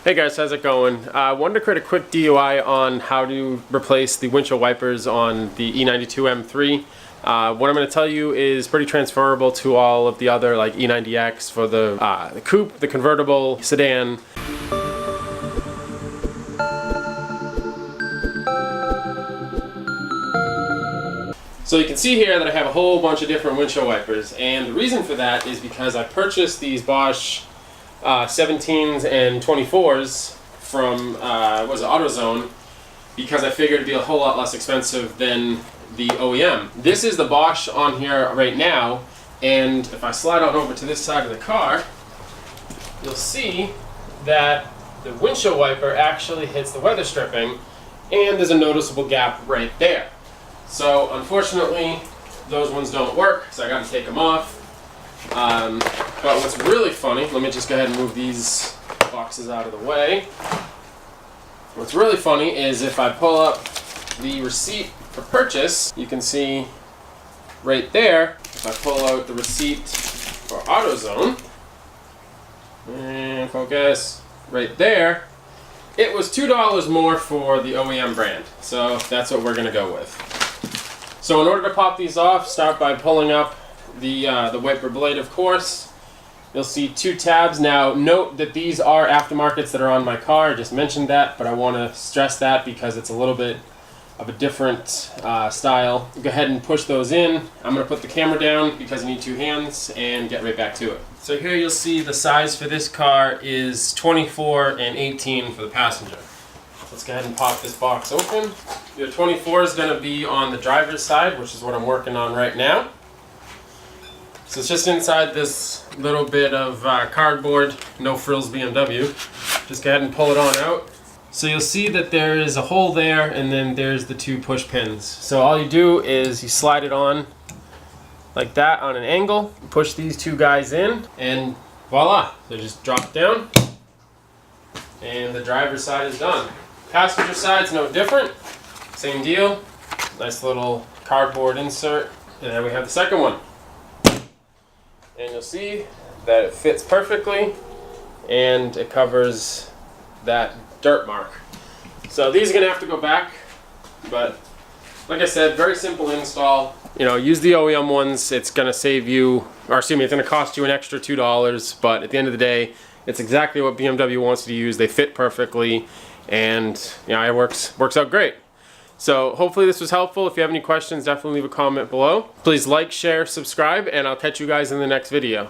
Hey guys, how's it going? I wanted to create a quick DIY on how to replace the windshield wipers on the E92 M3. What I'm going to tell you is pretty transferable to all of the other like E90X for the coupe, the convertible, sedan. So you can see here that I have a whole bunch of different windshield wipers, and the reason for that is because I purchased these Bosch 17s and 24s from AutoZone because I figured it'd be a whole lot less expensive than the OEM. This is the Bosch on here right now, and if I slide on over to this side of the car, you'll see that the windshield wiper actually hits the weather stripping, and there's a noticeable gap right there. So unfortunately, those ones don't work, so I got to take them off. But what's really funny, let me just go ahead and move these boxes out of the way. What's really funny is if I pull up the receipt for purchase, you can see right there, if I pull out the receipt for AutoZone, and focus, right there, it was $2 more for the OEM brand. So that's what we're going to go with. So in order to pop these off, start by pulling up the wiper blade, of course. You'll see two tabs. Now note that these are aftermarkets that are on my car. I just mentioned that, but I want to stress that because it's a little bit of a different style. Go ahead and push those in. I'm going to put the camera down because I need two hands and get right back to it. So here you'll see the size for this car is 24 and 18 for the passenger. Let's go ahead and pop this box open. Your 24 is going to be on the driver's side, which is what I'm working on right now. So it's just inside this little bit of cardboard, no frills BMW. Just go ahead and pull it on out. So you'll see that there is a hole there, and then there's the two push pins. So all you do is you slide it on like that on an angle, push these two guys in, and voila, they just drop down, and the driver's side is done. Passenger side's no different, same deal. Nice little cardboard insert, and then we have the second one. And you'll see that it fits perfectly and it covers that dirt mark. So these are going to have to go back, but like I said, very simple install. You know, use the OEM ones. It's going to save you, or excuse me, it's going to cost you an extra $2, but at the end of the day, it's exactly what BMW wants you to use. They fit perfectly, and you know, it works out great. So hopefully this was helpful. If you have any questions, definitely leave a comment below. Please like, share, subscribe, and I'll catch you guys in the next video.